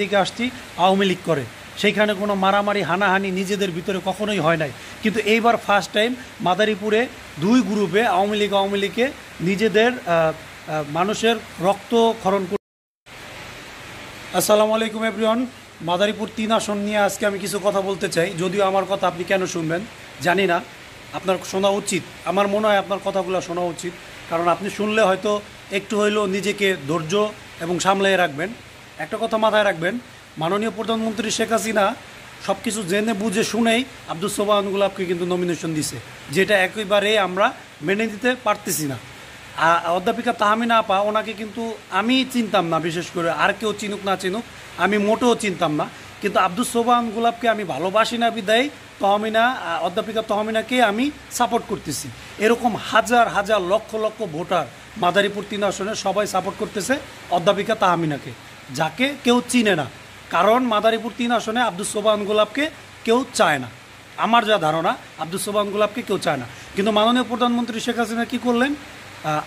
দিকে আসছি আওয়ামী লীগ করে, সেইখানে কোনো মারামারি হানাহানি নিজেদের ভিতরে কখনোই হয় নাই। কিন্তু এইবার ফার্স্ট টাইম মাদারীপুরে দুই গ্রুপে আওয়ামী লীগে নিজেদের মানুষের রক্তক্ষরণ করে। আসসালামু আলাইকুম এভরিওয়ান। মাদারীপুর 3 আসন নিয়ে আজকে আমি কিছু কথা বলতে চাই। যদিও আমার কথা আপনি কেন শুনবেন জানি না, আপনার শোনা উচিত। আমার মনে হয় আপনার কথাগুলো শোনা উচিত, কারণ আপনি শুনলে হয়তো একটু হইলেও নিজেকে ধৈর্য এবং সামলিয়ে রাখবেন। একটা কথা মাথায় রাখবেন, মাননীয় প্রধানমন্ত্রী শেখ হাসিনা সব কিছু জেনে বুঝে শুনেই আব্দুস সোবহান গুলাবকে কিন্তু নমিনেশন দিছে, যেটা একেবারে আমরা মেনে দিতে পারতেছি না। অধ্যাপিকা তাহমিনা আপা, ওনাকে কিন্তু আমি চিনতাম না, বিশেষ করে আর কেউ চিনুক না চিনুক আমি মোটেও চিনতাম না। কিন্তু আব্দুস সোবহান গুলাবকে আমি ভালোবাসি না বিদায় অধ্যাপিকা তহমিনাকে আমি সাপোর্ট করতেছি। এরকম হাজার হাজার লক্ষ লক্ষ ভোটার মাদারীপুর 3 আসনে সবাই সাপোর্ট করতেছে অধ্যাপিকা তাহমিনাকে, যাকে কেউ চিনে না। কারণ মাদারীপুর 3 আসনে আব্দুস সোবহান গুলাবকে কেউ চায় না। আমার যা ধারণা, আব্দুস সোবহান গুলাবকে কেউ চায় না। কিন্তু মাননীয় প্রধানমন্ত্রী শেখ হাসিনা কী করলেন,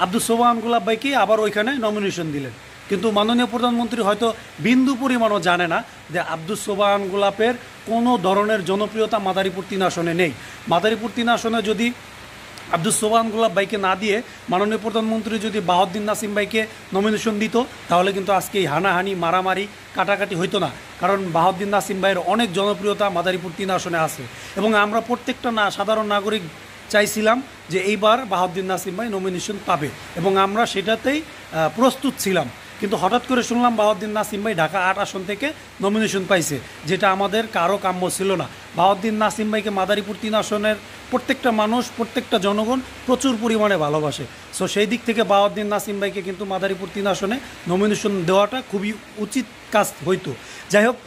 আব্দুস সোবহান গুলাব ভাইকে আবার ওইখানে নমিনেশন দিলেন। কিন্তু মাননীয় প্রধানমন্ত্রী হয়তো বিন্দু পরিমাণও জানে না যে আব্দুস সোবহান গুলাবের কোনো ধরনের জনপ্রিয়তা মাদারীপুর 3 আসনে নেই। মাদারীপুর 3 আসনে যদি আব্দুস সোবহান গুলাব ভাইকে না দিয়ে মাননীয় প্রধানমন্ত্রী যদি বাহাউদ্দিন নাসিম ভাইকে নমিনেশন দিত, তাহলে কিন্তু আজকে এই হানাহানি মারামারি কাটাকাটি হইতো না। কারণ বাহাউদ্দিন নাসিম ভাইয়ের অনেক জনপ্রিয়তা মাদারীপুর 3 আসনে আছে, এবং আমরা প্রত্যেকটা সাধারণ নাগরিক চাইছিলাম যে এইবার বাহাউদ্দিন নাসিম ভাই নমিনেশন পাবে, এবং আমরা সেটাতেই প্রস্তুত ছিলাম। কিন্তু হঠাৎ করে শুনলাম বাহাউদ্দিন নাসিম ভাই ঢাকা 8 আসন থেকে নমিনেশন পাইছে, যেটা আমাদের কারো কাম্য ছিল না। বাহাউদ্দিন নাসিম ভাইকে মাদারীপুর 3 আসনের প্রত্যেকটা মানুষ, প্রত্যেকটা জনগণ প্রচুর পরিমাণে ভালোবাসে। সো সেই দিক থেকে বাহাউদ্দিন নাসিম ভাইকে কিন্তু মাদারীপুর 3 আসনে নমিনেশন দেওয়াটা খুবই উচিত কাজ হইতো। যাই হোক,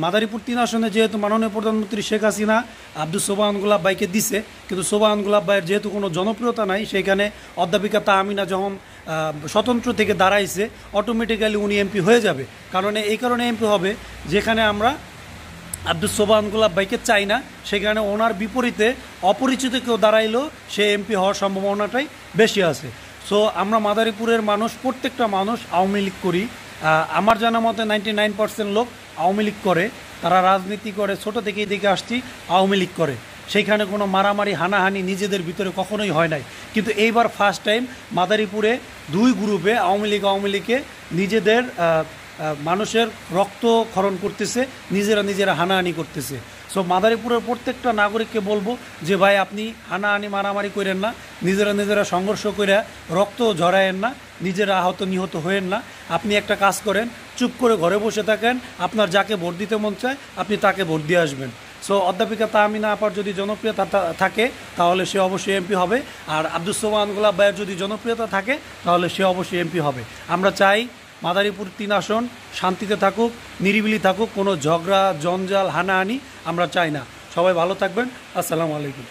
মাদারীপুর 3 আসনে যেহেতু মাননীয় প্রধানমন্ত্রী শেখ হাসিনা আব্দুস সোবহান গুলাব ভাইকে দিছে, কিন্তু সোবহান গুলাব ভাইয়ের যেহেতু কোনো জনপ্রিয়তা নাই, সেখানে অধ্যাপিকা তাহমিনা যখন স্বতন্ত্র থেকে দাঁড়াইছে, অটোমেটিক্যালি উনি এমপি হয়ে যাবে। এই কারণে এমপি হবে যেখানে আমরা আব্দুস সোবহান গুলাব ভাইকে চাই না, সেখানে ওনার বিপরীতে অপরিচিত কেউ দাঁড়াইলেও সে এমপি হওয়ার সম্ভাবনাটাই বেশি আছে। সো আমরা মাদারীপুরের মানুষ, প্রত্যেকটা মানুষ আওয়ামী লীগ করি। আমার জানা মতে 99% লোক আওয়ামী লীগ করে, তারা রাজনীতি করে, ছোটো থেকেই দেখে আসছি আওয়ামী লীগ করে। সেইখানে কোনো মারামারি হানাহানি নিজেদের ভিতরে কখনোই হয় নাই। কিন্তু এইবার ফার্স্ট টাইম মাদারীপুরে দুই গ্রুপে আওয়ামী লীগে নিজেদের মানুষের রক্তক্ষরণ করতেছে, নিজেরা হানাহানি করতেছে। সো মাদারীপুরের প্রত্যেকটা নাগরিককে বলবো যে ভাই, আপনি হানাহানি মারামারি করেন না, নিজেরা সংঘর্ষ করে রক্ত ঝরায়েন না, নিজেরা আহত নিহত হয়েন না। আপনি একটা কাজ করেন, চুপ করে ঘরে বসে থাকেন, আপনার যাকে ভোট দিতে মন চায় আপনি তাকে ভোট দিয়ে আসবেন। সো অধ্যাপিকা তাহমিনা আপার যদি জনপ্রিয়তা থাকে তাহলে সে অবশ্যই এমপি হবে, আর আব্দুস সোবহান গুলাব ভাইয়ের যদি জনপ্রিয়তা থাকে তাহলে সে অবশ্যই এমপি হবে। আমরা চাই মাদারীপুর 3 আসন শান্তিতে থাকুক, নিরিবিলি থাকুক, কোনো ঝগড়া জঞ্জাল হানাহানি আমরা চাই না। সবাই ভালো থাকবেন। আসসালামু আলাইকুম।